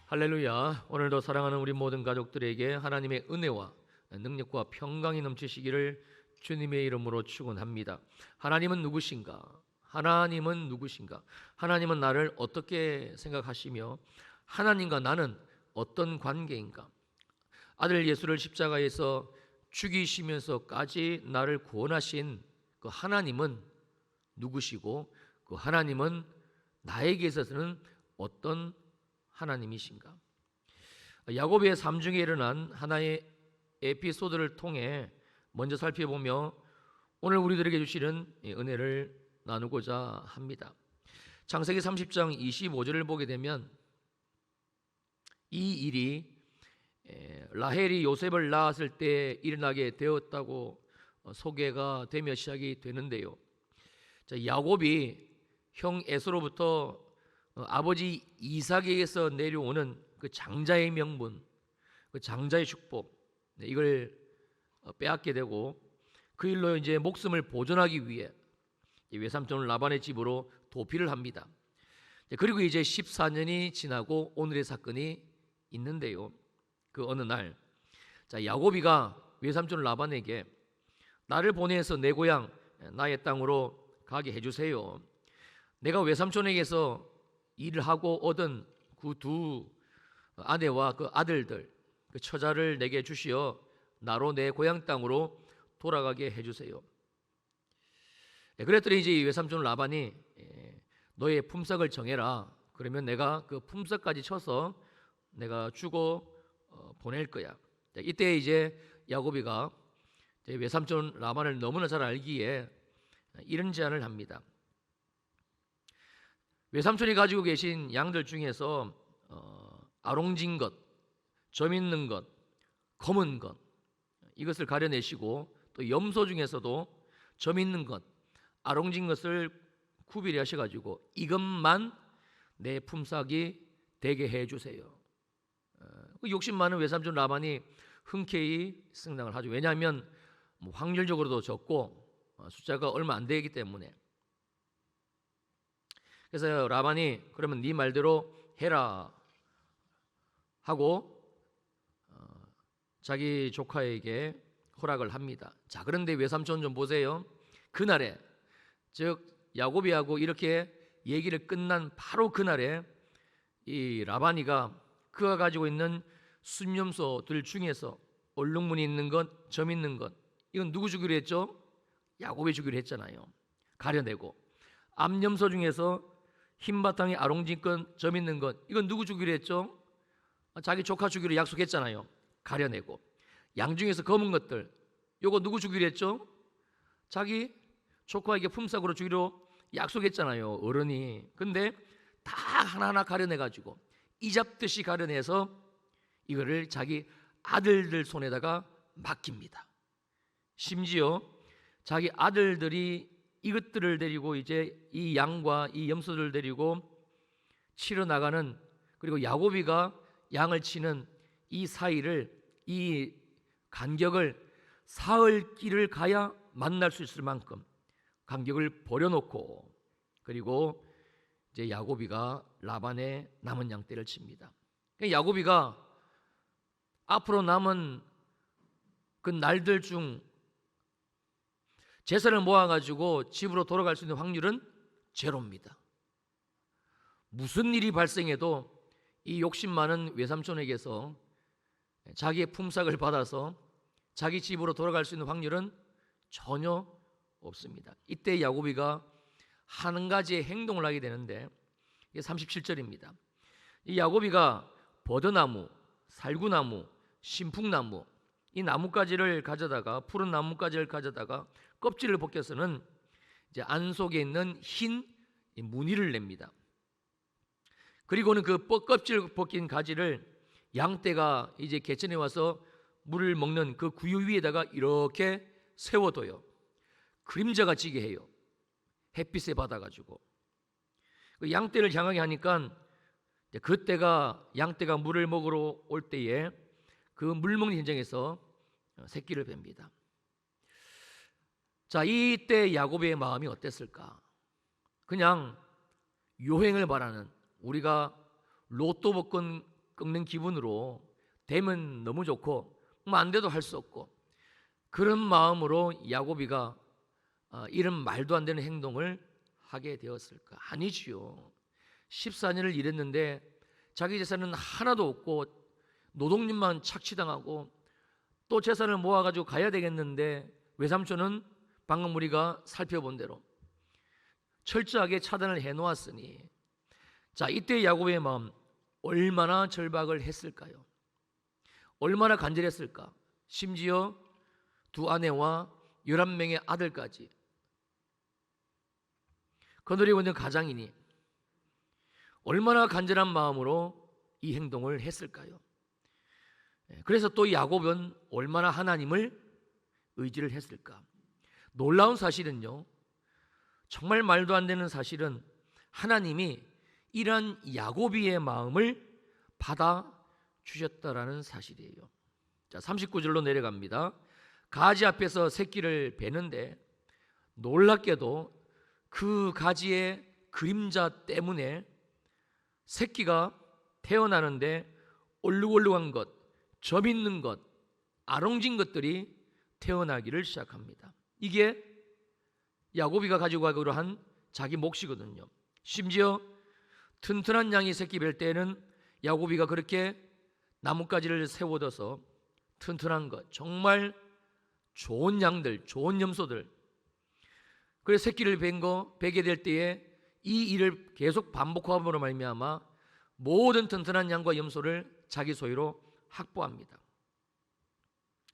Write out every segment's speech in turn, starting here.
할렐루야. 오늘도 사랑하는 우리 모든 가족들에게 하나님의 은혜와 능력과 평강이 넘치시기를 주님의 이름으로 축원합니다. 하나님은 누구신가? 하나님은 누구신가? 하나님은 나를 어떻게 생각하시며 하나님과 나는 어떤 관계인가? 아들 예수를 십자가에서 죽이시면서까지 나를 구원하신 그 하나님은 누구시고 그 하나님은 나에게 있어서는 어떤 하나님이신가? 야곱의 삶 중에 일어난 하나의 에피소드를 통해 먼저 살펴보며 오늘 우리들에게 주시는 은혜를 나누고자 합니다. 창세기 30장 25절을 보게 되면 이 일이 라헬이 요셉을 낳았을 때 일어나게 되었다고 소개가 되며 시작이 되는데요. 야곱이 형 에서로부터 아버지 이삭에게서 내려오는 그 장자의 명분, 그 장자의 축복, 이걸 빼앗게 되고 그 일로 이제 목숨을 보존하기 위해 외삼촌 라반의 집으로 도피를 합니다. 그리고 이제 14년이 지나고 오늘의 사건이 있는데요. 그 어느 날, 야곱이가 외삼촌 라반에게 나를 보내서 내 고향 나의 땅으로 가게 해주세요. 내가 외삼촌에게서 일을 하고 얻은 그 두 아내와 그 아들들, 그 처자를 내게 주시어 나로 내 고향 땅으로 돌아가게 해주세요. 그랬더니 이제 외삼촌 라반이 너의 품삯을 정해라. 그러면 내가 그 품삯까지 쳐서 내가 주고 보낼 거야. 이때 이제 야곱이가 외삼촌 라반을 너무나 잘 알기에 이런 제안을 합니다. 외삼촌이 가지고 계신 양들 중에서 아롱진 것, 점 있는 것, 검은 것 이것을 가려내시고 또 염소 중에서도 점 있는 것, 아롱진 것을 구별해 하셔가지고 이것만 내 품삯이 되게 해주세요. 욕심 많은 외삼촌 라반이 흔쾌히 승낙을 하죠. 왜냐하면 확률적으로도 적고 숫자가 얼마 안 되기 때문에. 그래서 라반이 그러면 네 말대로 해라 하고 자기 조카에게 허락을 합니다. 자, 그런데 외삼촌 좀 보세요. 그날에 즉 야곱이하고 이렇게 얘기를 끝난 바로 그날에 이 라반이가 그가 가지고 있는 순념소들 중에서 얼룩무늬 있는 것, 점 있는 것 이건 누구 주기로 했죠? 야곱이 주기로 했잖아요. 가려내고 암염소 중에서 흰 바탕에 아롱진 것, 점 있는 것 이건 누구 주기로 했죠? 자기 조카 주기로 약속했잖아요. 가려내고 양 중에서 검은 것들 요거 누구 주기로 했죠? 자기 조카에게 품삯으로 주기로 약속했잖아요. 어른이. 근데 다 하나하나 가려내가지고 이잡듯이 가려내서 이거를 자기 아들들 손에다가 맡깁니다. 심지어 자기 아들들이 이것들을 데리고 이제 이 양과 이 염소들을 데리고 치러 나가는 그리고 야곱이가 양을 치는 이 사이를 이 간격을 사흘 길을 가야 만날 수 있을 만큼 간격을 버려놓고 그리고 이제 야곱이가 라반의 남은 양떼를 칩니다. 야곱이가 앞으로 남은 그 날들 중 재산을 모아가지고 집으로 돌아갈 수 있는 확률은 제로입니다. 무슨 일이 발생해도 이 욕심 많은 외삼촌에게서 자기의 품삯을 받아서 자기 집으로 돌아갈 수 있는 확률은 전혀 없습니다. 이때 야곱이가 한 가지의 행동을 하게 되는데 이게 37절입니다. 이 야곱이가 버드나무, 살구나무, 신풍나무 이 나뭇가지를 가져다가 푸른 나뭇가지를 가져다가 껍질을 벗겨서는 이제 안 속에 있는 흰 무늬를 냅니다. 그리고는 그 껍질 벗긴 가지를 양떼가 이제 개천에 와서 물을 먹는 그 구유 위에다가 이렇게 세워둬요. 그림자가 지게 해요. 햇빛에 받아가지고 그 양떼를 향하게 하니까 그때가 양떼가 물을 먹으러 올 때에 그 물 먹는 현장에서 새끼를 뵙니다. 자, 이때 야곱의 마음이 어땠을까? 그냥 요행을 바라는 우리가 로또 복권 꺾는 기분으로 되면 너무 좋고 뭐 안 돼도 할 수 없고 그런 마음으로 야고비가 이런 말도 안 되는 행동을 하게 되었을까? 아니지요. 14년을 일했는데 자기 재산은 하나도 없고 노동력만 착취당하고 또 재산을 모아가지고 가야 되겠는데 외삼촌은 방금 우리가 살펴본 대로 철저하게 차단을 해놓았으니 자, 이때 야곱의 마음 얼마나 절박을 했을까요? 얼마나 간절했을까? 심지어 두 아내와 11명의 아들까지 거느리고 있는 가장이니 얼마나 간절한 마음으로 이 행동을 했을까요? 그래서 또 야곱은 얼마나 하나님을 의지를 했을까? 놀라운 사실은요, 정말 말도 안 되는 사실은 하나님이 이러한 야고비의 마음을 받아 주셨다라는 사실이에요. 자, 39절로 내려갑니다. 가지 앞에서 새끼를 베는데 놀랍게도 그 가지의 그림자 때문에 새끼가 태어나는데 얼룩얼룩한 것, 점 있는 것, 아롱진 것들이 태어나기를 시작합니다. 이게 야고비가 가지고 가기로 한 자기 몫이거든요. 심지어 튼튼한 양이 새끼 뵐 때에는 야고비가 그렇게 나뭇가지를 세워둬서 튼튼한 것, 정말 좋은 양들, 좋은 염소들, 그래서 새끼를 베게 될 때에 이 일을 계속 반복함으로 말미암아 모든 튼튼한 양과 염소를 자기 소유로 확보합니다.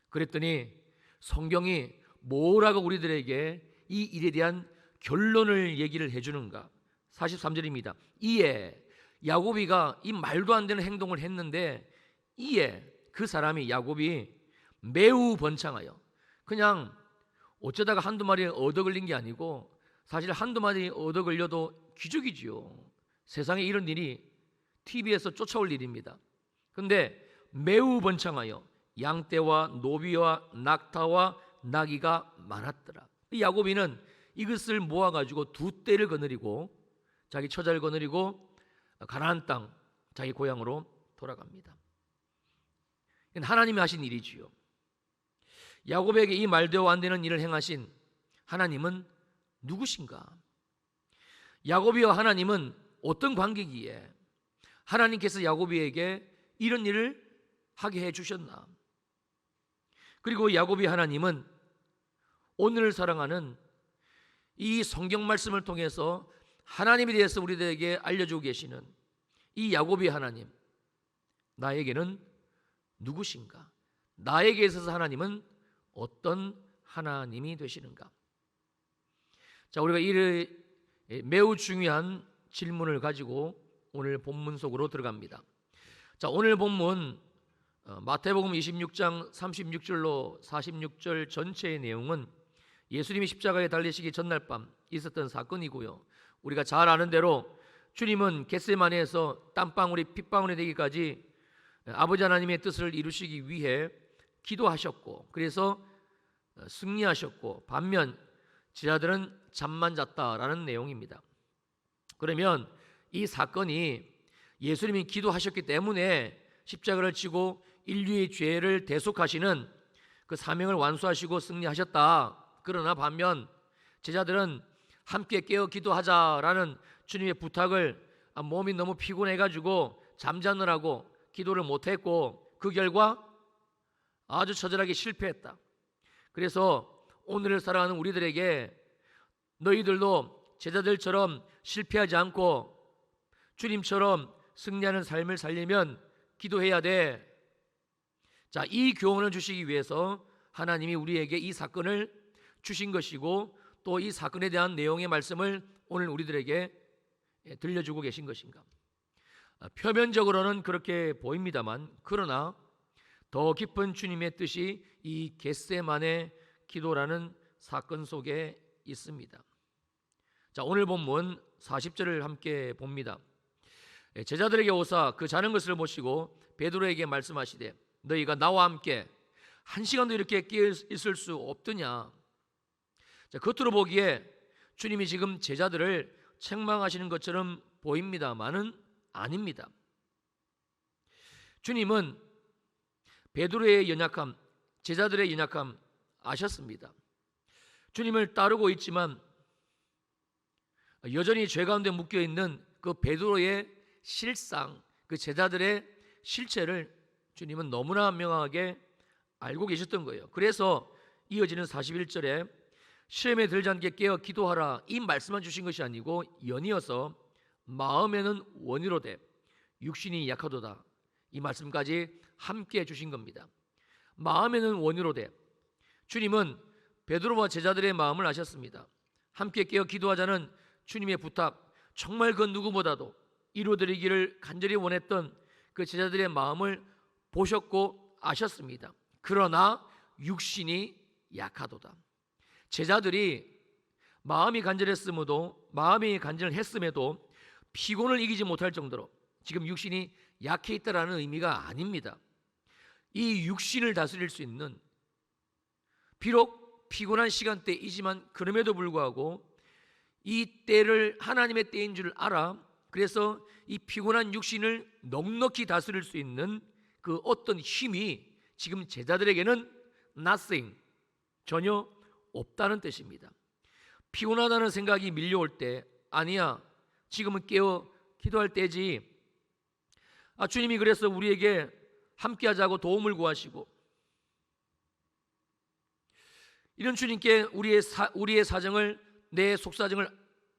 그랬더니 성경이 뭐라고 우리들에게 이 일에 대한 결론을 얘기를 해주는가? 43절입니다. 이에 야고비가 이 말도 안 되는 행동을 했는데 이에 그 사람이 야곱이 매우 번창하여, 그냥 어쩌다가 한두 마리 얻어 걸린 게 아니고 사실 한두 마리 얻어 걸려도 기적이지요. 세상에 이런 일이 TV에서 쫓아올 일입니다. 그런데 매우 번창하여 양떼와 노비와 낙타와 나귀가 많았더라. 야고비는 이것을 모아가지고 두 떼를 거느리고 자기 처자를 거느리고 가나안 땅 자기 고향으로 돌아갑니다. 하나님이 하신 일이지요. 야곱에게 이 말대로 안 되는 일을 행하신 하나님은 누구신가? 야곱이와 하나님은 어떤 관계기에 하나님께서 야곱이에게 이런 일을 하게 해주셨나? 그리고 야곱이 하나님은 오늘을 사랑하는 이 성경 말씀을 통해서 하나님에 대해서 우리들에게 알려주고 계시는 이 야곱이 하나님, 나에게는 누구신가? 나에게 있어서 하나님은 어떤 하나님이 되시는가? 자, 우리가 이 매우 중요한 질문을 가지고 오늘 본문 속으로 들어갑니다. 자, 오늘 본문 마태복음 26장 36절로 46절 전체의 내용은 예수님이 십자가에 달리시기 전날 밤 있었던 사건이고요. 우리가 잘 아는 대로 주님은 겟세마네에서 땀방울이 핏방울이 되기까지 아버지 하나님의 뜻을 이루시기 위해 기도하셨고, 그래서 승리하셨고, 반면 제자들은 잠만 잤다라는 내용입니다. 그러면 이 사건이 예수님이 기도하셨기 때문에 십자가를 지고 인류의 죄를 대속하시는 그 사명을 완수하시고 승리하셨다. 그러나 반면 제자들은 함께 깨어 기도하자라는 주님의 부탁을 몸이 너무 피곤해가지고 잠자느라고 기도를 못했고 그 결과 아주 처절하게 실패했다. 그래서 오늘을 살아가는 우리들에게 너희들도 제자들처럼 실패하지 않고 주님처럼 승리하는 삶을 살려면 기도해야 돼. 자, 이 교훈을 주시기 위해서 하나님이 우리에게 이 사건을 주신 것이고 또 이 사건에 대한 내용의 말씀을 오늘 우리들에게 들려주고 계신 것인가? 표면적으로는 그렇게 보입니다만 그러나 더 깊은 주님의 뜻이 이 겟세마네 기도라는 사건 속에 있습니다. 자, 오늘 본문 40절을 함께 봅니다. 제자들에게 오사 그 자는 것을 보시고 베드로에게 말씀하시되 너희가 나와 함께 한 시간도 이렇게 깨어 있을 수 없더냐? 자, 겉으로 보기에 주님이 지금 제자들을 책망하시는 것처럼 보입니다만은 아닙니다. 주님은 베드로의 연약함, 제자들의 연약함 아셨습니다. 주님을 따르고 있지만 여전히 죄 가운데 묶여 있는 그 베드로의 실상, 그 제자들의 실체를 주님은 너무나 명확하게 알고 계셨던 거예요. 그래서 이어지는 41절에 시험에 들지 않게 깨어 기도하라, 이 말씀만 주신 것이 아니고 연이어서 마음에는 원이로되 육신이 약하도다, 이 말씀까지 함께 주신 겁니다. 마음에는 원이로되, 주님은 베드로와 제자들의 마음을 아셨습니다. 함께 깨어 기도하자는 주님의 부탁, 정말 그 누구보다도 이루어드리기를 간절히 원했던 그 제자들의 마음을 보셨고 아셨습니다. 그러나 육신이 약하도다. 제자들이 마음이 간절했음에도 피곤을 이기지 못할 정도로 지금 육신이 약해 있다라는 의미가 아닙니다. 이 육신을 다스릴 수 있는, 비록 피곤한 시간대이지만 그럼에도 불구하고 이 때를 하나님의 때인 줄 알아, 그래서 이 피곤한 육신을 넉넉히 다스릴 수 있는 그 어떤 힘이 지금 제자들에게는 nothing, 전혀 없다는 뜻입니다. 피곤하다는 생각이 밀려올 때, 아니야, 지금은 깨어 기도할 때지, 주님이 그래서 우리에게 함께하자고 도움을 구하시고, 이런 주님께 우리의 사정을, 내 속사정을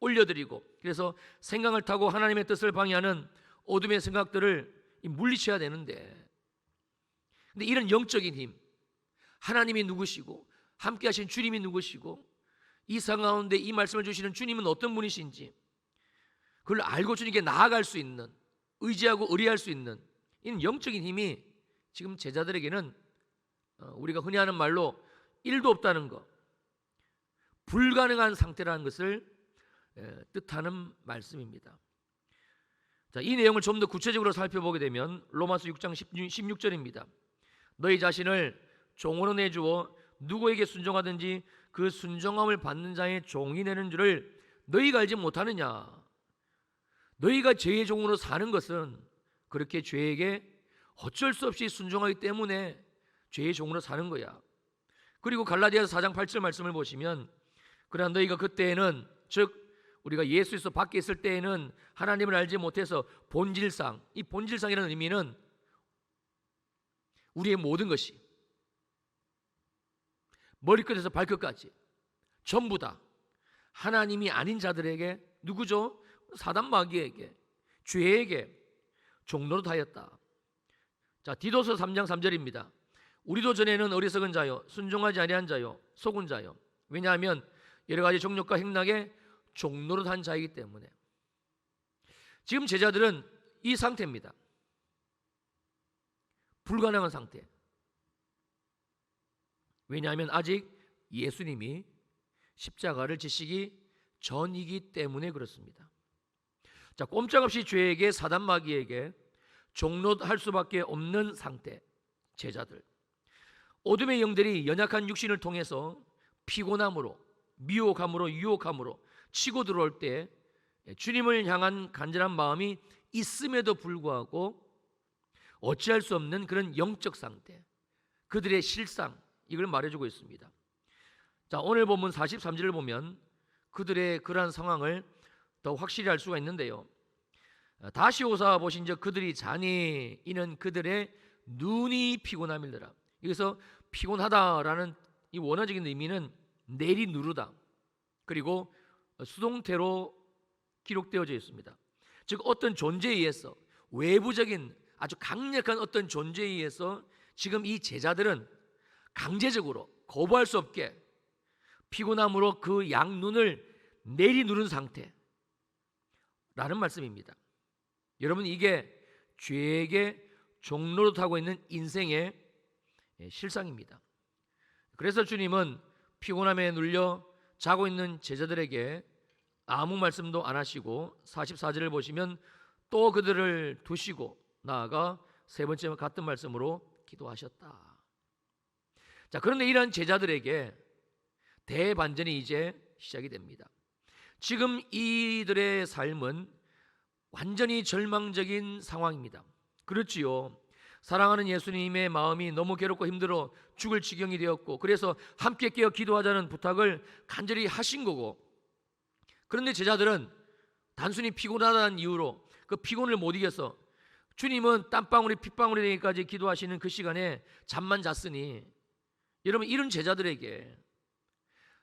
올려드리고, 그래서 생각을 타고 하나님의 뜻을 방해하는 어둠의 생각들을 물리쳐야 되는데, 근데 이런 영적인 힘, 하나님이 누구시고 함께 하신 주님이 누구시고 이 상황 가운데 이 말씀을 주시는 주님은 어떤 분이신지 그걸 알고 주님께 나아갈 수 있는, 의지하고 의뢰할 수 있는 이런 영적인 힘이 지금 제자들에게는 우리가 흔히 하는 말로 1도 없다는 것, 불가능한 상태라는 것을 뜻하는 말씀입니다. 자, 이 내용을 좀 더 구체적으로 살펴보게 되면 로마서 6장 16절입니다. 너희 자신을 종으로 내주어 누구에게 순종하든지 그 순종함을 받는 자의 종이 되는 줄을 너희가 알지 못하느냐. 너희가 죄의 종으로 사는 것은 그렇게 죄에게 어쩔 수 없이 순종하기 때문에 죄의 종으로 사는 거야. 그리고 갈라디아서 4장 8절 말씀을 보시면, 그러나 너희가 그때에는, 즉 우리가 예수에서 밖에 있을 때에는 하나님을 알지 못해서 본질상, 이 본질상이라는 의미는 우리의 모든 것이 머리끝에서 발끝까지 전부 다 하나님이 아닌 자들에게, 누구죠? 사단 마귀에게, 죄에게 종노릇하였다. 자, 디도서 3장 3절입니다. 우리도 전에는 어리석은 자요, 순종하지 아니한 자요, 속은 자요. 왜냐하면 여러 가지 정욕과 행락에 종노릇한 자이기 때문에. 지금 제자들은 이 상태입니다. 불가능한 상태. 왜냐하면 아직 예수님이 십자가를 지시기 전이기 때문에 그렇습니다. 자, 꼼짝없이 죄에게, 사단 마귀에게 종노릇할 수밖에 없는 상태, 제자들. 어둠의 영들이 연약한 육신을 통해서 피곤함으로, 미혹함으로, 유혹함으로 치고 들어올 때 주님을 향한 간절한 마음이 있음에도 불구하고 어찌할 수 없는 그런 영적 상태, 그들의 실상, 이걸 말해주고 있습니다. 자, 오늘 본문 43절을 보면 그들의 그러한 상황을 더 확실히 알 수가 있는데요. 다시 오사 보신즉 그들이 자니 이는 그들의 눈이 피곤함이더라. 여기서 피곤하다라는 이 원어적인 의미는 내리누르다, 그리고 수동태로 기록되어져 있습니다. 즉 어떤 존재에 의해서, 외부적인 아주 강력한 어떤 존재에 의해서 지금 이 제자들은 강제적으로 거부할 수 없게 피곤함으로 그 양눈을 내리누른 상태라는 말씀입니다. 여러분, 이게 죄에게 종노릇하고 있는 인생의 실상입니다. 그래서 주님은 피곤함에 눌려 자고 있는 제자들에게 아무 말씀도 안 하시고 44절을 보시면 또 그들을 두시고 나아가 세 번째 같은 말씀으로 기도하셨다. 자, 그런데 이러한 제자들에게 대반전이 이제 시작이 됩니다. 지금 이들의 삶은 완전히 절망적인 상황입니다. 그렇지요. 사랑하는 예수님의 마음이 너무 괴롭고 힘들어 죽을 지경이 되었고, 그래서 함께 깨어 기도하자는 부탁을 간절히 하신 거고, 그런데 제자들은 단순히 피곤하다는 이유로 그 피곤을 못 이겨서 주님은 땀방울이 핏방울이 되기까지 기도하시는 그 시간에 잠만 잤으니, 여러분 이런 제자들에게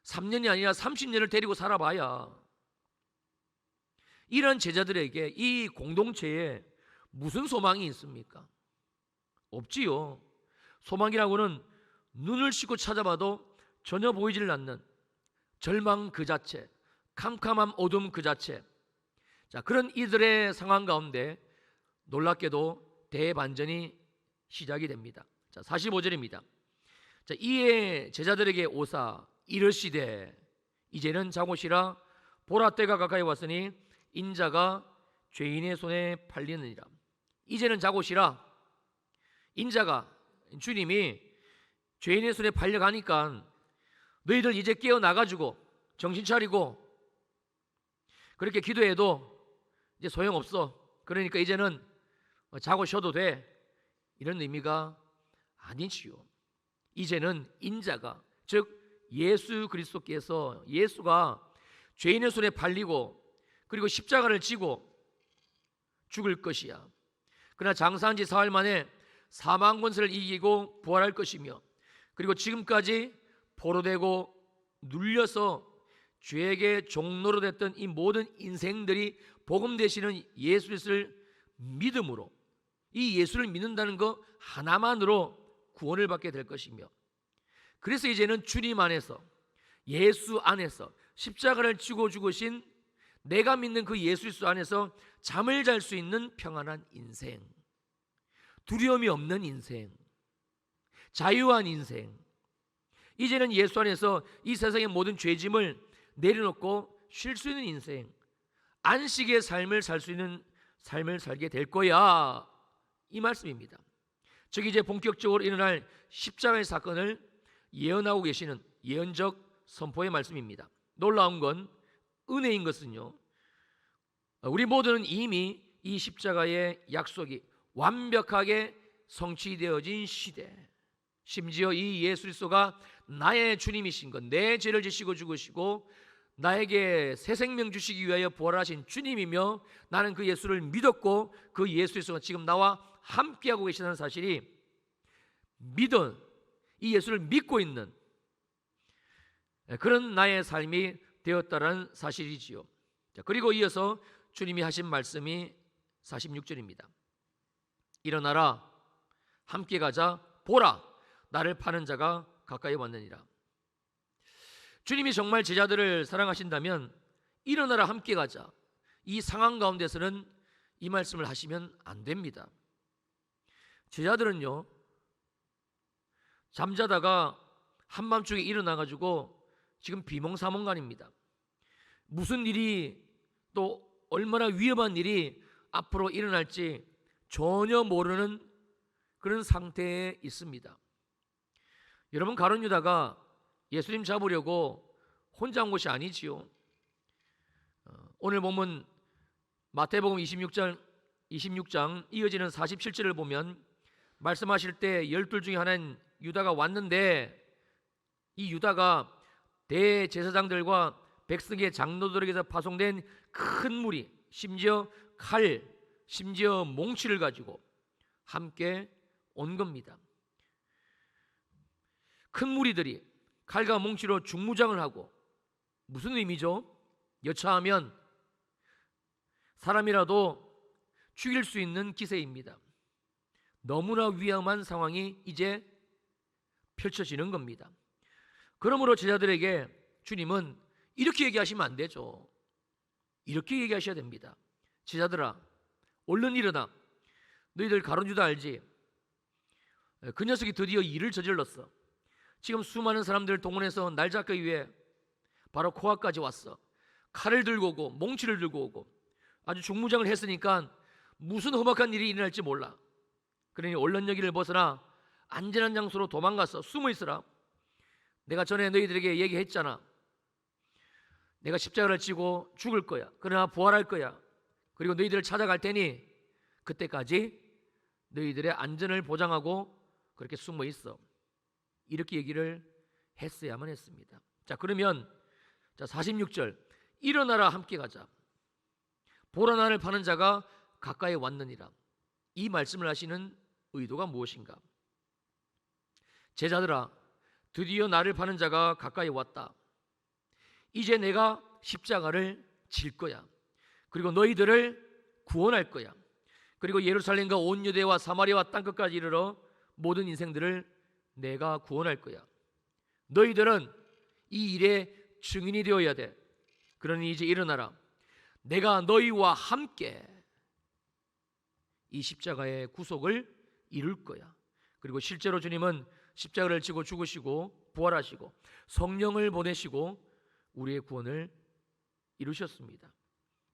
3년이 아니라 30년을 데리고 살아봐야 이런 제자들에게 이 공동체에 무슨 소망이 있습니까? 없지요. 소망이라고는 눈을 씻고 찾아봐도 전혀 보이질 않는 절망 그 자체, 캄캄한 어둠 그 자체. 자, 그런 이들의 상황 가운데 놀랍게도 대반전이 시작이 됩니다. 자, 45절입니다. 자, 이에 제자들에게 오사 이르시되 이제는 자고시라, 보라 때가 가까이 왔으니 인자가 죄인의 손에 팔리느니라. 이제는 자고시라, 인자가, 주님이 죄인의 손에 팔려가니까 너희들 이제 깨어나가지고 정신 차리고 그렇게 기도해도 이제 소용없어. 그러니까 이제는 자고 쉬어도 돼. 이런 의미가 아니지요. 이제는 인자가, 즉 예수 그리스도께서, 예수가 죄인의 손에 팔리고 그리고 십자가를 지고 죽을 것이야. 그러나 장사한 지 사흘 만에 사망 권세를 이기고 부활할 것이며, 그리고 지금까지 포로되고 눌려서 죄에게 종로로 됐던 이 모든 인생들이 복음 되시는 예수 그리스도를 믿음으로, 이 예수를 믿는다는 것 하나만으로 구원을 받게 될 것이며, 그래서 이제는 주님 안에서, 예수 안에서 십자가를 지고 죽으신 내가 믿는 그 예수 그리스도 안에서 잠을 잘 수 있는 평안한 인생, 두려움이 없는 인생, 자유한 인생, 이제는 예수 안에서 이 세상의 모든 죄짐을 내려놓고 쉴 수 있는 인생, 안식의 삶을 살 수 있는 삶을 살게 될 거야, 이 말씀입니다. 즉 이제 본격적으로 일어날 십자가의 사건을 예언하고 계시는 예언적 선포의 말씀입니다. 놀라운 건, 은혜인 것은요, 우리 모두는 이미 이 십자가의 약속이 완벽하게 성취되어진 시대, 심지어 이 예수 그리스도가 나의 주님이신 것, 내 죄를 지시고 죽으시고 나에게 새 생명 주시기 위하여 부활하신 주님이며, 나는 그 예수를 믿었고 그 예수 그리스도가 지금 나와 함께하고 계시다는 사실이, 믿은, 이 예수를 믿고 있는 그런 나의 삶이 되었다는 사실이지요. 자, 그리고 이어서 주님이 하신 말씀이 46절입니다. 일어나라, 함께 가자, 보라, 나를 파는 자가 가까이 왔느니라. 주님이 정말 제자들을 사랑하신다면 일어나라, 함께 가자, 이 상황 가운데서는 이 말씀을 하시면 안 됩니다. 제자들은요, 잠자다가 한밤중에 일어나가지고 지금 비몽사몽간입니다. 무슨 일이, 또 얼마나 위험한 일이 앞으로 일어날지 전혀 모르는 그런 상태에 있습니다. 여러분, 가룟 유다가 예수님 잡으려고 혼자 온 것이 아니지요. 오늘 보면 마태복음 26장 이어지는 47절을 보면 말씀하실 때 12 중에 하나인 유다가 왔는데, 이 유다가 대제사장들과 백성의 장로들에게서 파송된 큰 무리, 심지어 칼, 심지어 몽치를 가지고 함께 온 겁니다. 큰 무리들이 칼과 몽치로 중무장을 하고, 무슨 의미죠? 여차하면 사람이라도 죽일 수 있는 기세입니다. 너무나 위험한 상황이 이제 펼쳐지는 겁니다. 그러므로 제자들에게 주님은 이렇게 얘기하시면 안 되죠. 이렇게 얘기하셔야 됩니다. 제자들아, 얼른 일어나. 너희들 가룟 유다 알지? 그 녀석이 드디어 일을 저질렀어. 지금 수많은 사람들을 동원해서 날 잡기 위해 바로 코앞까지 왔어. 칼을 들고 오고 몽치를 들고 오고 아주 중무장을 했으니까 무슨 험악한 일이 일어날지 몰라. 그러니 얼른 여기를 벗어나 안전한 장소로 도망가서 숨어 있으라. 내가 전에 너희들에게 얘기했잖아. 내가 십자가를 지고 죽을 거야. 그러나 부활할 거야. 그리고 너희들을 찾아갈 테니 그때까지 너희들의 안전을 보장하고 그렇게 숨어 있어. 이렇게 얘기를 했어야만 했습니다. 자, 그러면 46절 일어나라 함께 가자. 보라 나를 파는 자가 가까이 왔느니라. 이 말씀을 하시는 의도가 무엇인가? 제자들아, 드디어 나를 파는 자가 가까이 왔다. 이제 내가 십자가를 질 거야. 그리고 너희들을 구원할 거야. 그리고 예루살렘과 온 유대와 사마리아와 땅끝까지 이르러 모든 인생들을 내가 구원할 거야. 너희들은 이 일의 증인이 되어야 돼. 그러니 이제 일어나라. 내가 너희와 함께 이 십자가의 구속을 이룰 거야. 그리고 실제로 주님은 십자가를 지고 죽으시고 부활하시고 성령을 보내시고 우리의 구원을 이루셨습니다.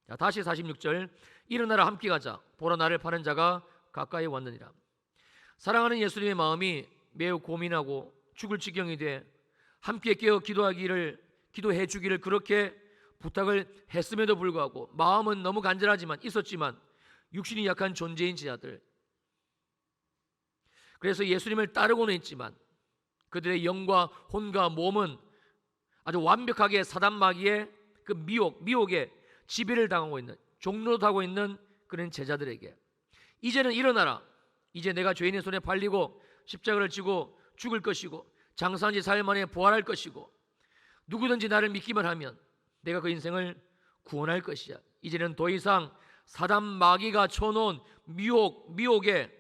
자, 다시 46절 일어나라 함께 가자. 보라 나를 파는 자가 가까이 왔느니라. 사랑하는 예수님의 마음이 매우 고민하고 죽을 지경이 돼 함께 깨어 기도해 주기를 그렇게 부탁을 했음에도 불구하고 마음은 너무 간절하지만 있었지만 육신이 약한 존재인 자들, 그래서 예수님을 따르고는 있지만 그들의 영과 혼과 몸은 아주 완벽하게 사단 마귀의 그 미혹에 지배를 당하고 있는, 종노릇하고 있는 그런 제자들에게 이제는 일어나라. 이제 내가 죄인의 손에 팔리고 십자가를 지고 죽을 것이고 장사한 지 4일 만에 부활할 것이고 누구든지 나를 믿기만 하면 내가 그 인생을 구원할 것이야. 이제는 더 이상 사단 마귀가 쳐놓은 미혹에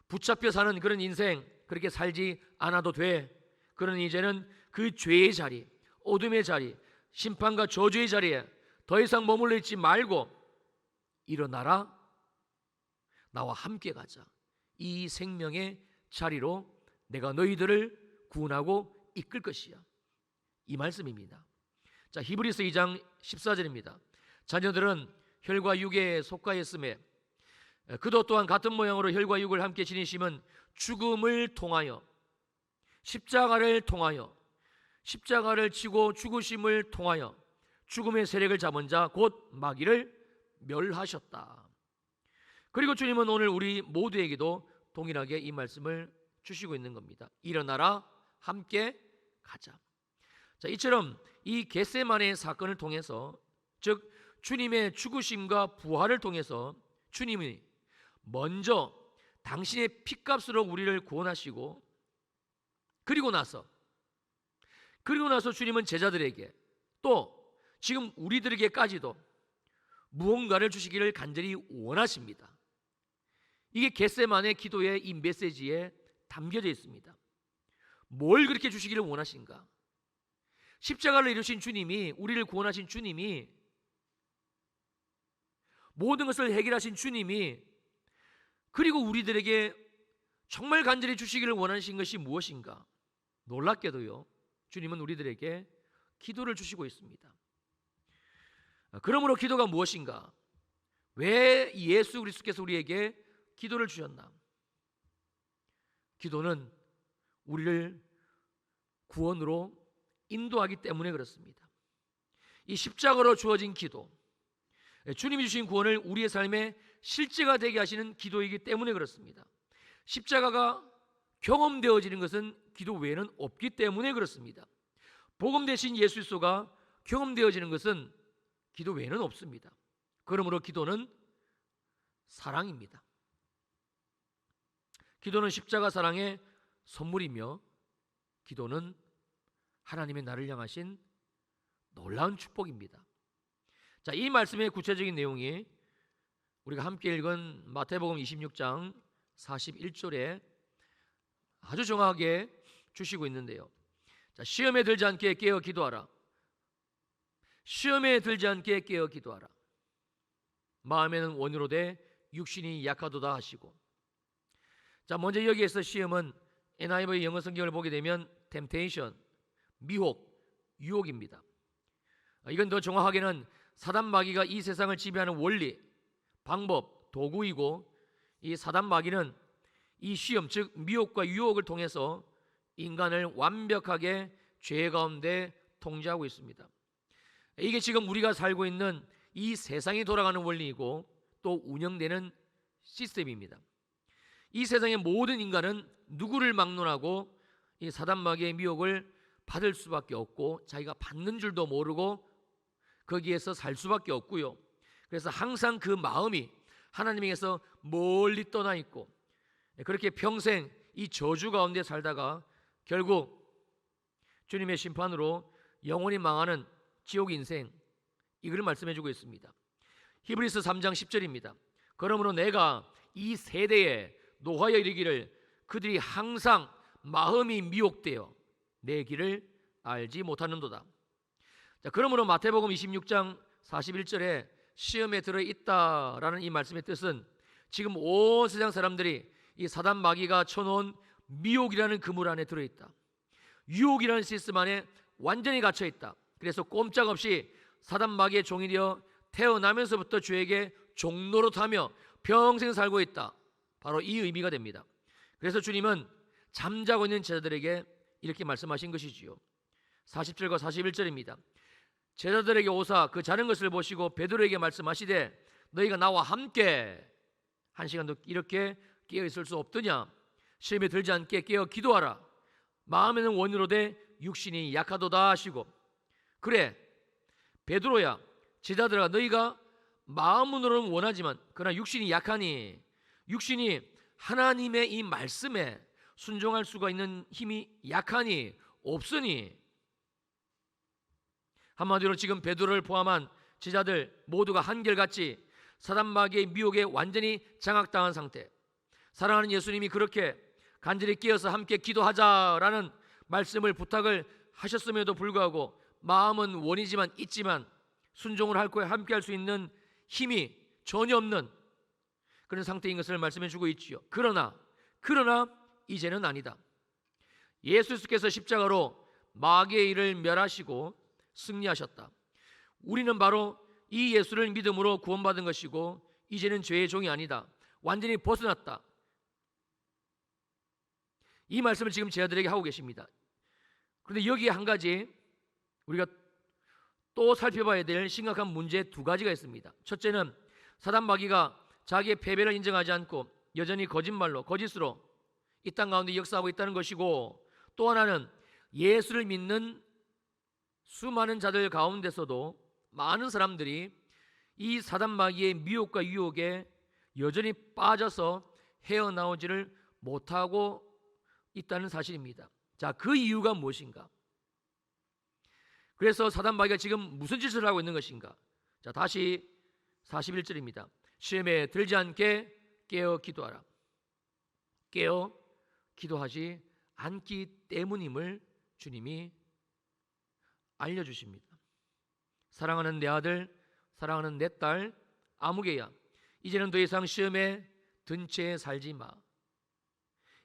붙잡혀 사는 그런 인생 그렇게 살지 않아도 돼. 그러니 이제는 그 죄의 자리, 어둠의 자리, 심판과 저주의 자리에 더 이상 머물러 있지 말고 일어나라. 나와 함께 가자. 이 생명의 자리로 내가 너희들을 구원하고 이끌 것이야. 이 말씀입니다. 자, 히브리서 2장 14절입니다. 자녀들은 혈과 육에 속하였음에 그도 또한 같은 모양으로 혈과 육을 함께 지니심은 죽음을 통하여 십자가를 지고 죽으심을 통하여 죽음의 세력을 잡은 자 곧 마귀를 멸하셨다. 그리고 주님은 오늘 우리 모두에게도 동일하게 이 말씀을 주시고 있는 겁니다. 일어나라 함께 가자. 자, 이처럼 이 겟세마네 사건을 통해서, 즉 주님의 죽으심과 부활을 통해서 주님이 먼저 당신의 피값으로 우리를 구원하시고 그리고 나서 주님은 제자들에게 또 지금 우리들에게까지도 무언가를 주시기를 간절히 원하십니다. 이게 겟세마네 기도의 이 메시지에 담겨져 있습니다. 뭘 그렇게 주시기를 원하신가? 십자가를 이루신 주님이, 우리를 구원하신 주님이, 모든 것을 해결하신 주님이, 그리고 우리들에게 정말 간절히 주시기를 원하신 것이 무엇인가? 놀랍게도요, 주님은 우리들에게 기도를 주시고 있습니다. 그러므로 기도가 무엇인가? 왜 예수 그리스도께서 우리에게 기도를 주셨나? 기도는 우리를 구원으로 인도하기 때문에 그렇습니다. 이 십자가로 주어진 기도, 주님이 주신 구원을 우리의 삶의 실제가 되게 하시는 기도이기 때문에 그렇습니다. 십자가가 경험되어지는 것은 기도 외에는 없기 때문에 그렇습니다. 복음 대신 예수 그리스도가 경험되어지는 것은 기도 외에는 없습니다. 그러므로 기도는 사랑입니다. 기도는 십자가 사랑의 선물이며 기도는 하나님의 나를 향하신 놀라운 축복입니다. 자, 이 말씀의 구체적인 내용이 우리가 함께 읽은 마태복음 26장 41절에 아주 정확하게 주시고 있는데요. 자, 시험에 들지 않게 깨어 기도하라. 시험에 들지 않게 깨어 기도하라. 마음에는 원으로 돼 육신이 약하도다 하시고. 자, 먼저 여기에서 시험은 NIV 영어 성경을 보게 되면 temptation, 미혹, 유혹입니다. 이건 더 정확하게는 사단 마귀가 이 세상을 지배하는 원리, 방법, 도구이고, 이 사단 마귀는 이 시험, 즉 미혹과 유혹을 통해서 인간을 완벽하게 죄 가운데 통제하고 있습니다. 이게 지금 우리가 살고 있는 이 세상이 돌아가는 원리이고 또 운영되는 시스템입니다. 이 세상의 모든 인간은 누구를 막론하고 이 사단 마귀의 미혹을 받을 수밖에 없고 자기가 받는 줄도 모르고 거기에서 살 수밖에 없고요. 그래서 항상 그 마음이 하나님에게서 멀리 떠나 있고 그렇게 평생 이 저주 가운데 살다가 결국 주님의 심판으로 영원히 망하는 지옥 인생, 이걸 말씀해 주고 있습니다. 히브리서 3장 10절입니다. 그러므로 내가 이 세대에 노하여 이르기를 그들이 항상 마음이 미혹되어 내 길을 알지 못하는도다. 자, 그러므로 마태복음 26장 41절에 시험에 들어있다라는 이 말씀의 뜻은 지금 온 세상 사람들이 이 사단 마귀가 쳐놓은 미혹이라는 그물 안에 들어있다. 유혹이라는 시스템 안에 완전히 갇혀있다. 그래서 꼼짝없이 사단 마귀의 종이 되어 태어나면서부터 죄에게 종노릇하며 평생 살고 있다. 바로 이 의미가 됩니다. 그래서 주님은 잠자고 있는 제자들에게 이렇게 말씀하신 것이지요. 40절과 41절입니다. 제자들에게 오사 그 자는 것을 보시고 베드로에게 말씀하시되 너희가 나와 함께 한 시간도 이렇게 깨어 있을 수 없더냐. 시험에 들지 않게 깨어 기도하라. 마음에는 원이로되 육신이 약하도다 하시고, 그래 베드로야, 제자들아, 너희가 마음으로는 원하지만 그러나 육신이 약하니, 육신이 하나님의 이 말씀에 순종할 수가 있는 힘이 약하니, 없으니, 한마디로 지금 베드로를 포함한 제자들 모두가 한결같이 사단 마귀의 미혹에 완전히 장악당한 상태. 사랑하는 예수님이 그렇게 간절히 깨어서 함께 기도하자라는 말씀을 부탁을 하셨음에도 불구하고 마음은 원이지만 있지만 순종을 할 거에 함께 할 수 있는 힘이 전혀 없는 그런 상태인 것을 말씀해 주고 있지요. 그러나 이제는 아니다. 예수께서 십자가로 마귀의 일을 멸하시고 승리하셨다. 우리는 바로 이 예수를 믿음으로 구원받은 것이고 이제는 죄의 종이 아니다. 완전히 벗어났다. 이 말씀을 지금 제자들에게 하고 계십니다. 그런데 여기에 한 가지 우리가 또 살펴봐야 될 심각한 문제 두 가지가 있습니다. 첫째는 사단 마귀가 자기의 패배를 인정하지 않고 여전히 거짓말로, 거짓으로 이 땅 가운데 역사하고 있다는 것이고, 또 하나는 예수를 믿는 수많은 자들 가운데서도 많은 사람들이 이 사단 마귀의 미혹과 유혹에 여전히 빠져서 헤어나오지를 못하고 있다는 사실입니다. 자, 그 이유가 무엇인가? 그래서 사단 마귀가 지금 무슨 짓을 하고 있는 것인가? 자, 다시 41절입니다. 시험에 들지 않게 깨어 기도하라. 깨어 기도하지 않기 때문임을 주님이 알려주십니다. 사랑하는 내 아들, 사랑하는 내 딸, 아무개야, 이제는 더 이상 시험에 든 채 살지 마.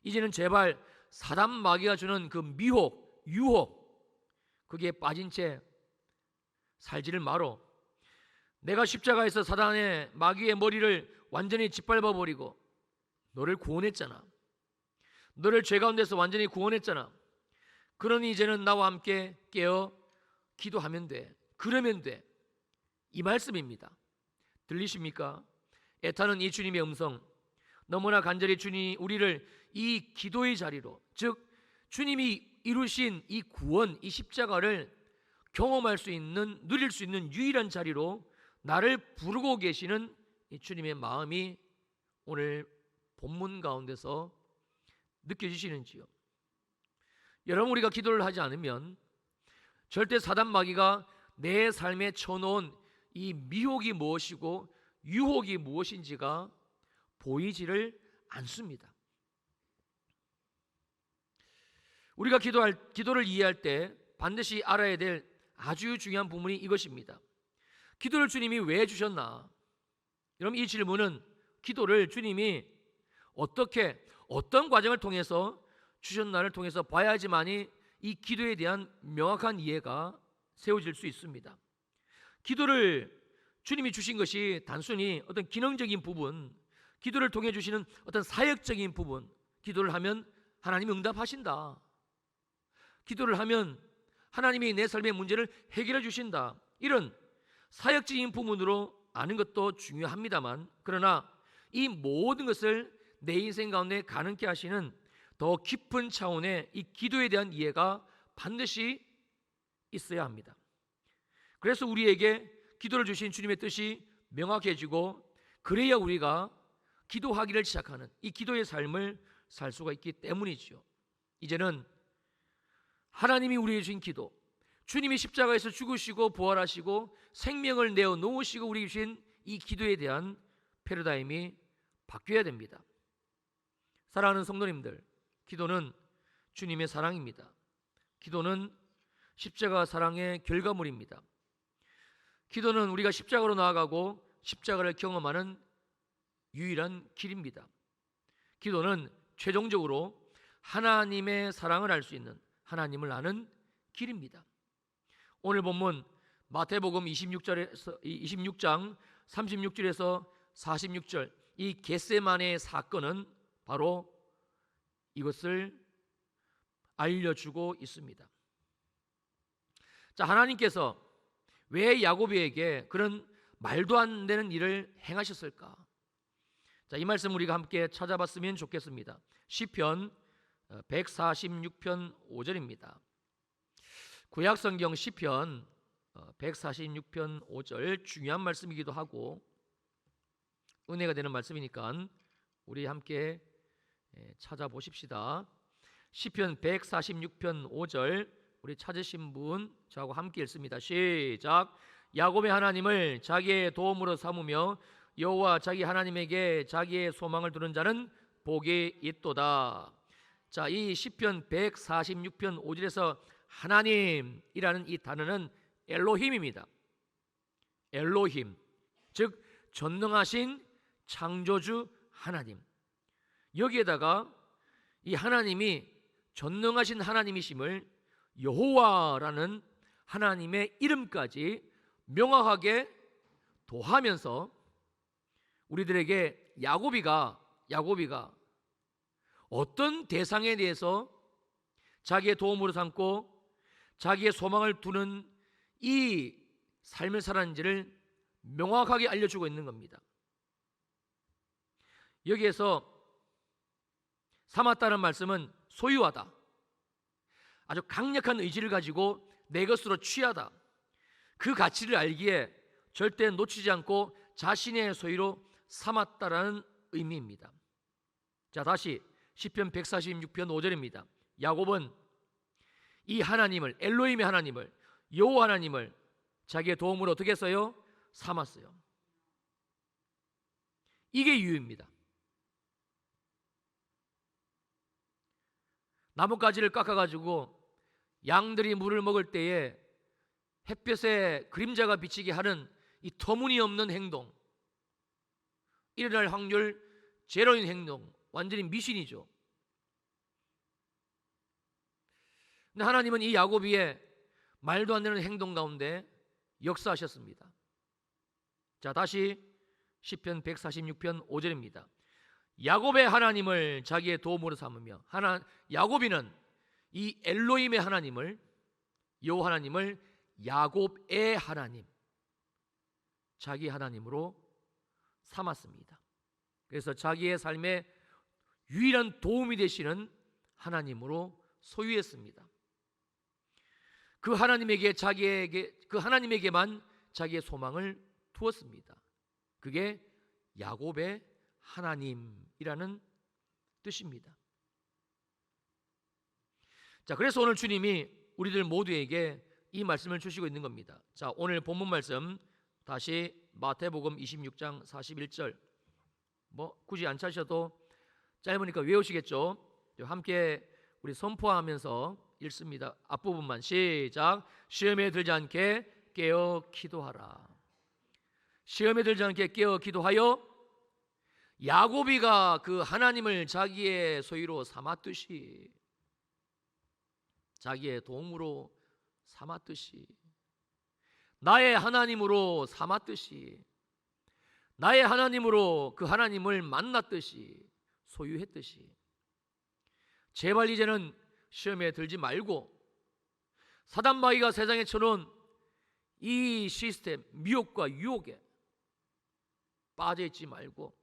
이제는 제발 사단 마귀가 주는 그 미혹, 유혹, 거기에 빠진 채 살지를 마로. 내가 십자가에서 사단의 마귀의 머리를 완전히 짓밟아 버리고 너를 구원했잖아. 너를 죄 가운데서 완전히 구원했잖아. 그러니 이제는 나와 함께 깨어 기도하면 돼. 그러면 돼. 이 말씀입니다. 들리십니까? 애타는 이 주님의 음성, 너무나 간절히 주님 우리를 이 기도의 자리로, 즉 주님이 이루신 이 구원, 이 십자가를 경험할 수 있는, 누릴 수 있는 유일한 자리로 나를 부르고 계시는 이 주님의 마음이 오늘 본문 가운데서 느껴지시는지요? 여러분, 우리가 기도를 하지 않으면 절대 사단 마귀가 내 삶에 쳐놓은 이 미혹이 무엇이고 유혹이 무엇인지가 보이지를 않습니다. 우리가 기도를 이해할 때 반드시 알아야 될 아주 중요한 부분이 이것입니다. 기도를 주님이 왜 주셨나? 여러분, 이 질문은 기도를 주님이 어떻게, 어떤 과정을 통해서 주셨나를 통해서 봐야지만이 이 기도에 대한 명확한 이해가 세워질 수 있습니다. 기도를 주님이 주신 것이 단순히 어떤 기능적인 부분, 기도를 통해 주시는 어떤 사역적인 부분, 기도를 하면 하나님이 응답하신다, 기도를 하면 하나님이 내 삶의 문제를 해결해 주신다, 이런 사역적인 부분으로 아는 것도 중요합니다만, 그러나 이 모든 것을 내 인생 가운데 가능케 하시는 더 깊은 차원의 이 기도에 대한 이해가 반드시 있어야 합니다. 그래서 우리에게 기도를 주신 주님의 뜻이 명확해지고, 그래야 우리가 기도하기를 시작하는 이 기도의 삶을 살 수가 있기 때문이죠. 이제는 하나님이 우리에게 주신 기도, 주님이 십자가에서 죽으시고 부활하시고 생명을 내어 놓으시고 우리에게 주신 이 기도에 대한 패러다임이 바뀌어야 됩니다. 사랑하는 성도님들, 기도는 주님의 사랑입니다. 기도는 십자가 사랑의 결과물입니다. 기도는 우리가 십자가로 나아가고 십자가를 경험하는 유일한 길입니다. 기도는 최종적으로 하나님의 사랑을 알 수 있는, 하나님을 아는 길입니다. 오늘 본문 마태복음 26장 36절에서 46절, 이 겟세마네의 사건은 바로 이것을 알려주고 있습니다. 자, 하나님께서 왜 야고보에게 그런 말도 안 되는 일을 행하셨을까? 자, 이 말씀 우리가 함께 찾아봤으면 좋겠습니다. 시편 146편 5절입니다. 구약성경 시편 146편 5절, 중요한 말씀이기도 하고 은혜가 되는 말씀이니까 우리 함께 찾아보십시다. 시편 146편 5절, 우리 찾으신 분 저하고 함께 읽습니다. 시작. 야곱의 하나님을 자기의 도움으로 삼으며 여호와 자기 하나님에게 자기의 소망을 두는 자는 복이 있도다. 자, 이 시편 146편 5절에서 하나님이라는 이 단어는 엘로힘입니다. 엘로힘, 즉 전능하신 창조주 하나님. 여기에다가 이 하나님이 전능하신 하나님이심을 여호와라는 하나님의 이름까지 명확하게 도하면서 우리들에게 야고비가 어떤 대상에 대해서 자기의 도움으로 삼고 자기의 소망을 두는 이 삶을 살았는지를 명확하게 알려주고 있는 겁니다. 여기에서 삼았다는 말씀은 소유하다, 아주 강력한 의지를 가지고 내 것으로 취하다, 그 가치를 알기에 절대 놓치지 않고 자신의 소유로 삼았다라는 의미입니다. 자, 다시 시편 146편 5절입니다. 야곱은 이 하나님을, 엘로힘의 하나님을, 여호와 하나님을 자기의 도움으로 어떻게 했어요? 삼았어요. 이게 이유입니다. 나뭇가지를 깎아가지고 양들이 물을 먹을 때에 햇볕에 그림자가 비치게 하는 이 터무니없는 행동, 일어날 확률 제로인 행동, 완전히 미신이죠. 근데 하나님은 이 야고비의 말도 안 되는 행동 가운데 역사하셨습니다. 자, 다시 시편 146편 5절입니다. 야곱의 하나님을 자기의 도움으로 삼으며, 야고비는 이 엘로힘의 하나님을, 여호와 하나님을 야곱의 하나님, 자기 하나님으로 삼았습니다. 그래서 자기의 삶에 유일한 도움이 되시는 하나님으로 소유했습니다. 그 하나님에게만 자기의 소망을 두었습니다. 그게 야곱의 하나님이라는 뜻입니다. 자, 그래서 오늘 주님이 우리들 모두에게 이 말씀을 주시고 있는 겁니다. 자, 오늘 본문 말씀 다시 마태복음 26장 41절, 굳이 안 찾으셔도 짧으니까 외우시겠죠? 함께 우리 선포하면서 읽습니다. 앞부분만 시작. 시험에 들지 않게 깨어 기도하라. 시험에 들지 않게 깨어 기도하여 야고비가 그 하나님을 자기의 소유로 삼았듯이, 자기의 도움으로 삼았듯이, 나의 하나님으로 삼았듯이, 나의 하나님으로 그 하나님을 만났듯이, 소유했듯이, 제발 이제는 시험에 들지 말고 사단마귀가 세상에 쳐놓은 이 시스템, 미혹과 유혹에 빠져있지 말고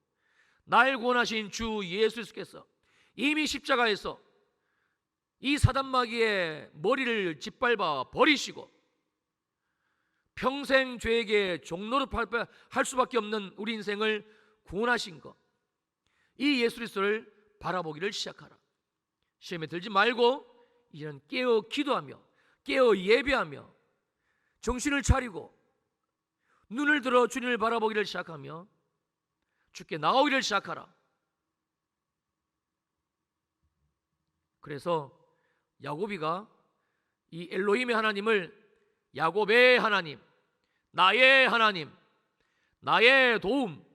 날 구원하신 주 예수 그리스도께서 이미 십자가에서 이 사단마귀의 머리를 짓밟아 버리시고 평생 죄에게 종노릇 할 수밖에 없는 우리 인생을 구원하신 것, 이 예수 그리스도를 바라보기를 시작하라. 시험에 들지 말고 이제는 깨어 기도하며 깨어 예배하며 정신을 차리고 눈을 들어 주님을 바라보기를 시작하며 주께 나오기를 시작하라. 그래서 야고비가 이 엘로힘의 하나님을 야곱의 하나님, 나의 하나님, 나의 도움,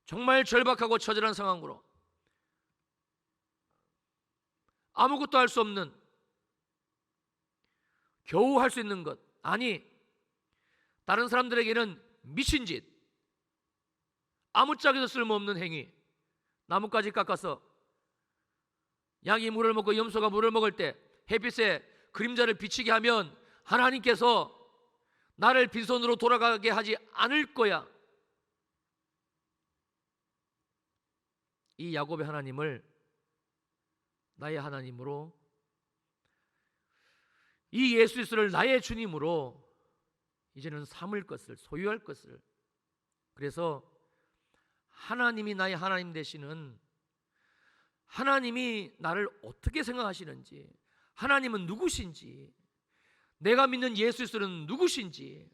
정말 절박하고 처절한 상황으로 아무것도 할 수 없는, 겨우 할 수 있는 것, 아니 다른 사람들에게는 미친 짓, 아무짝에도 쓸모없는 행위, 나뭇가지 깎아서 양이 물을 먹고 염소가 물을 먹을 때 햇빛에 그림자를 비치게 하면 하나님께서 나를 빈손으로 돌아가게 하지 않을 거야. 이 야곱의 하나님을 나의 하나님으로, 이 예수 그리스도를 나의 주님으로 이제는 삼을 것을, 소유할 것을, 그래서 하나님이 나의 하나님 되시는, 하나님이 나를 어떻게 생각하시는지, 하나님은 누구신지, 내가 믿는 예수 그리스도는 누구신지,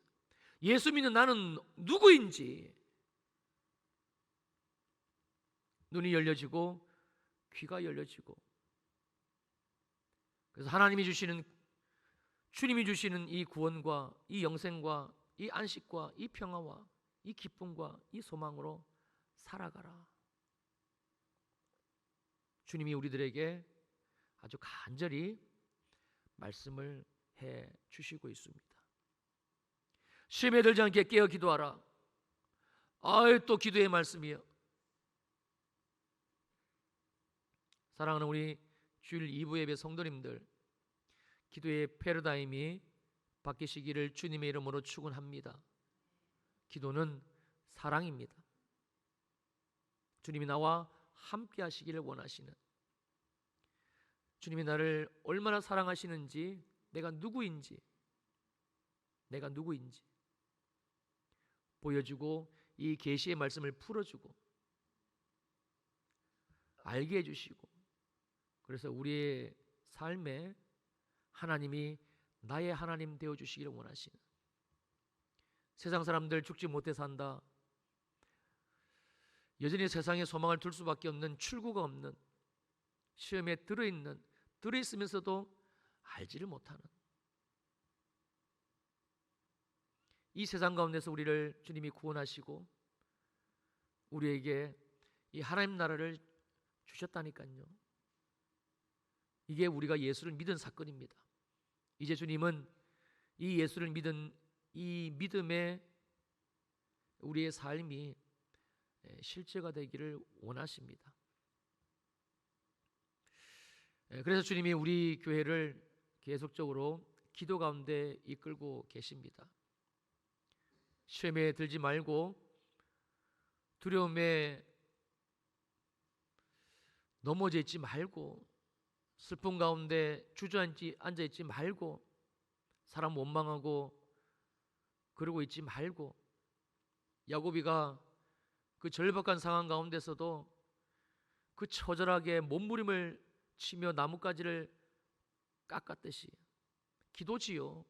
예수 믿는 나는 누구인지 눈이 열려지고 귀가 열려지고, 그래서 하나님이 주시는, 주님이 주시는 이 구원과 이 영생과 이 안식과 이 평화와 이 기쁨과 이 소망으로 살아가라. 주님이 우리들에게 아주 간절히 말씀을 해 주시고 있습니다. 시험에 들지 않게 깨어 기도하라. 또 기도의 말씀이요. 사랑하는 우리 주일 2부 예배 성도님들, 기도의 패러다임이 바뀌시기를 주님의 이름으로 축원합니다. 기도는 사랑입니다. 주님이 나와 함께 하시기를 원하시는, 주님이 나를 얼마나 사랑하시는지, 내가 누구인지 보여주고 이 계시의 말씀을 풀어주고 알게 해주시고, 그래서 우리의 삶에 하나님이 나의 하나님 되어주시기를 원하시는, 세상 사람들 죽지 못해 산다, 여전히 세상에 소망을 둘 수밖에 없는, 출구가 없는, 시험에 들어있으면서도 알지를 못하는 이 세상 가운데서 우리를 주님이 구원하시고 우리에게 이 하나님 나라를 주셨다니까요. 이게 우리가 예수를 믿은 사건입니다. 이제 주님은 이 예수를 믿은 이 믿음의 우리의 삶이 실제가 되기를 원하십니다. 그래서 주님이 우리 교회를 계속적으로 기도 가운데 이끌고 계십니다. 시험에 들지 말고, 두려움에 넘어져 있지 말고, 슬픔 가운데 주저앉아 있지 말고, 사람 원망하고 그러고 있지 말고, 야고비가 그 절박한 상황 가운데서도 그 처절하게 몸부림을 치며 나뭇가지를 깎았듯이 기도지요.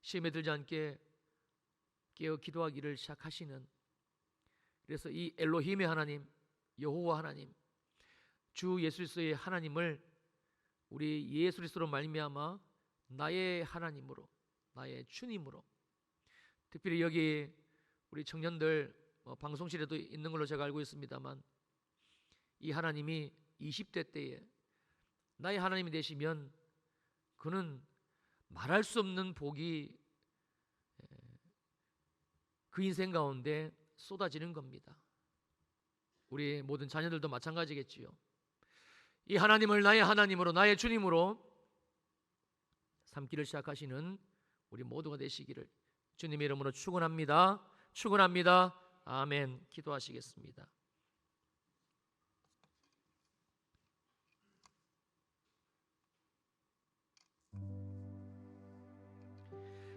시험에 들지 않게 깨어 기도하기를 시작하시는, 그래서 이 엘로힘의 하나님, 여호와 하나님, 주 예수 그리스도의 하나님을 우리 예수 그리스도로 말미암아 나의 하나님으로, 나의 주님으로, 특별히 여기 우리 청년들 방송실에도 있는 걸로 제가 알고 있습니다만, 이 하나님이 20대 때에 나의 하나님이 되시면 그는 말할 수 없는 복이 그 인생 가운데 쏟아지는 겁니다. 우리 모든 자녀들도 마찬가지겠지요. 이 하나님을 나의 하나님으로, 나의 주님으로 삼기를 시작하시는 우리 모두가 되시기를 주님의 이름으로 축원합니다. 축원합니다. 아멘. 기도하시겠습니다.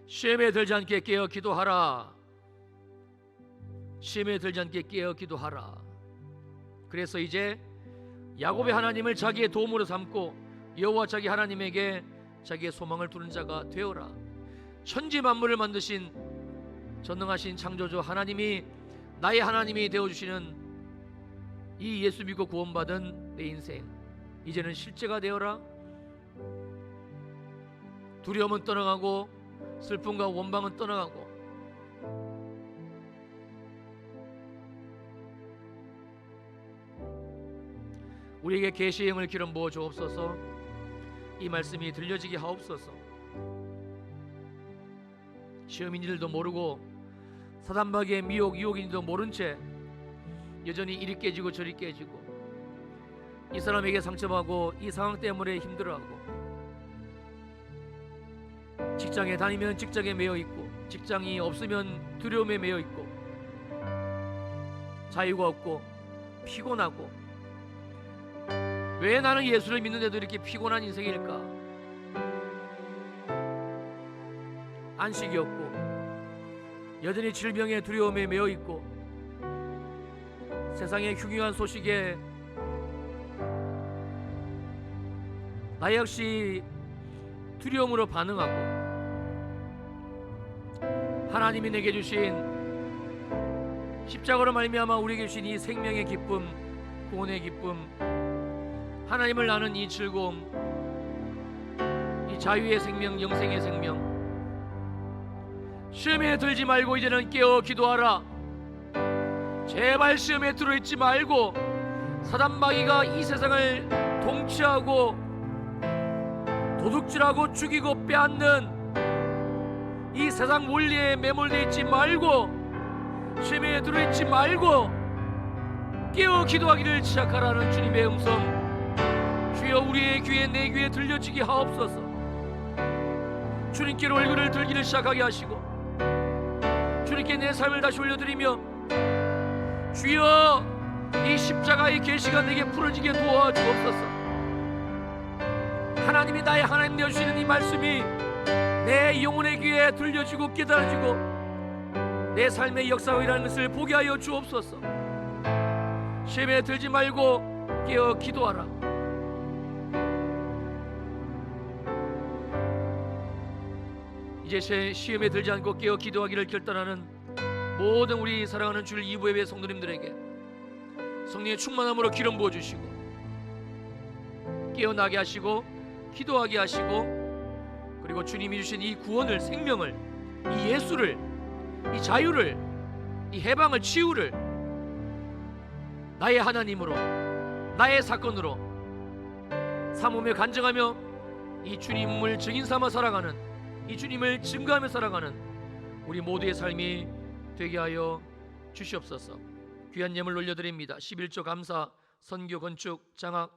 시험에 들지 않게 깨어 기도하라. 시험에 들지 않게 깨어 기도하라. 그래서 이제 야곱의 하나님을 자기의 도움으로 삼고 여호와 자기 하나님에게 자기의 소망을 두는 자가 되어라. 천지 만물을 만드신 전능하신 창조주 하나님이 나의 하나님이 되어주시는 이 예수 믿고 구원받은 내 인생, 이제는 실제가 되어라. 두려움은 떠나가고 슬픔과 원망은 떠나가고 우리에게 계시의 영을 기름 부어 주옵소서. 이 말씀이 들려지게 하옵소서. 시험인지도 모르고 사단마귀의 미혹 유혹인지도 모른 채 여전히 이리 깨지고 저리 깨지고 이 사람에게 상처받고 이 상황 때문에 힘들어하고 직장에 다니면 직장에 매여 있고 직장이 없으면 두려움에 매여 있고 자유가 없고 피곤하고 왜 나는 예수를 믿는데도 이렇게 피곤한 인생일까? 안식이 없고 여전히 질병의 두려움에 매여 있고 세상의 흉흉한 소식에 나 역시 두려움으로 반응하고 하나님이 내게 주신 십자가로 말미암아 우리에게 주신 이 생명의 기쁨, 구원의 기쁨, 하나님을 아는 이 즐거움, 이 자유의 생명, 영생의 생명, 시험에 들지 말고 이제는 깨어 기도하라. 제발 시험에 들어있지 말고 사단마귀가 이 세상을 통치하고 도둑질하고 죽이고 빼앗는 이 세상 원리에 매몰되어 있지 말고 시험에 들어있지 말고 깨어 기도하기를 시작하라는 주님의 음성, 주여 우리의 귀에 내 귀에 들려지게 하옵소서. 주님께로 얼굴을 들기를 시작하게 하시고 주님께 내 삶을 다시 올려드리며 주여 이 십자가의 계시가 내게 풀어지게 도와주옵소서. 하나님이 나의 하나님 되어주시는 이 말씀이 내 영혼의 귀에 들려지고 깨달아지고 내 삶의 역사가 일하는 것을 보게 하여 주옵소서. 시험에 들지 말고 깨어 기도하라. 이제 시험에 들지 않고 깨어 기도하기를 결단하는 모든 우리 사랑하는 주일 2부 예배 성도님들에게 성령의 충만함으로 기름 부어주시고 깨어나게 하시고 기도하게 하시고 그리고 주님이 주신 이 구원을, 생명을, 이 예수를, 이 자유를, 이 해방을, 치유를 나의 하나님으로, 나의 사건으로 삼으며 간증하며 이 주님을 증인 삼아 살아가는, 이 주님을 증거하며 살아가는 우리 모두의 삶이 되게 하여 주시옵소서. 귀한 예물 올려드립니다. 11조 감사, 선교, 건축, 장학,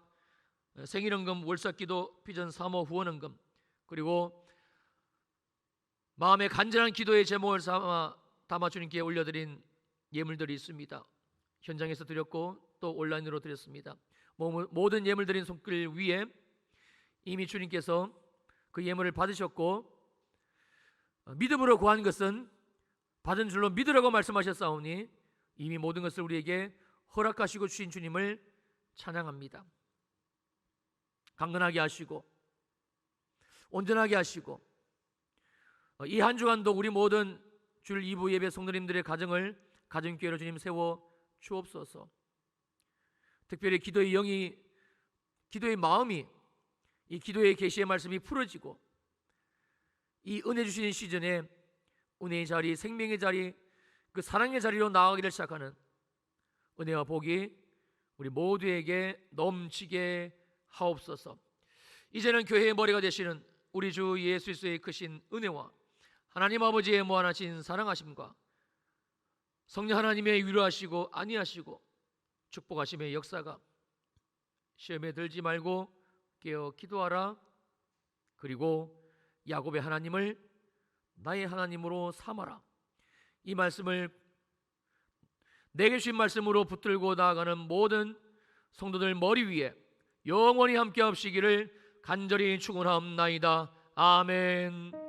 생일헌금, 월삭기도, 비전 사모, 후원헌금, 그리고 마음의 간절한 기도의 제목을 담아 주님께 올려드린 예물들이 있습니다. 현장에서 드렸고 또 온라인으로 드렸습니다. 모든 예물 드린 손길 위에 이미 주님께서 그 예물을 받으셨고 믿음으로 구한 것은 받은 줄로 믿으라고 말씀하셨사오니 이미 모든 것을 우리에게 허락하시고 주신 주님을 찬양합니다. 강건하게 하시고 온전하게 하시고 이 한 주간도 우리 모든 주일 2부 예배 성도님들의 가정을 가정교회로 주님 세워 주옵소서. 특별히 기도의 영이, 기도의 마음이, 이 기도의 계시의 말씀이 풀어지고 이 은혜 주시는 시즌에 은혜의 자리, 생명의 자리, 그 사랑의 자리로 나아가기를 시작하는 은혜와 복이 우리 모두에게 넘치게 하옵소서. 이제는 교회의 머리가 되시는 우리 주 예수 그리스도의 크신 은혜와 하나님 아버지의 무한하신 사랑하심과 성령 하나님의 위로하시고 안위하시고 축복하심의 역사가 시험에 들지 말고 깨어 기도하라. 그리고 야곱의 하나님을 나의 하나님으로 삼아라. 이 말씀을 내게 주신 말씀으로 붙들고 나아가는 모든 성도들 머리 위에 영원히 함께 하시기를 간절히 축원하옵나이다. 아멘.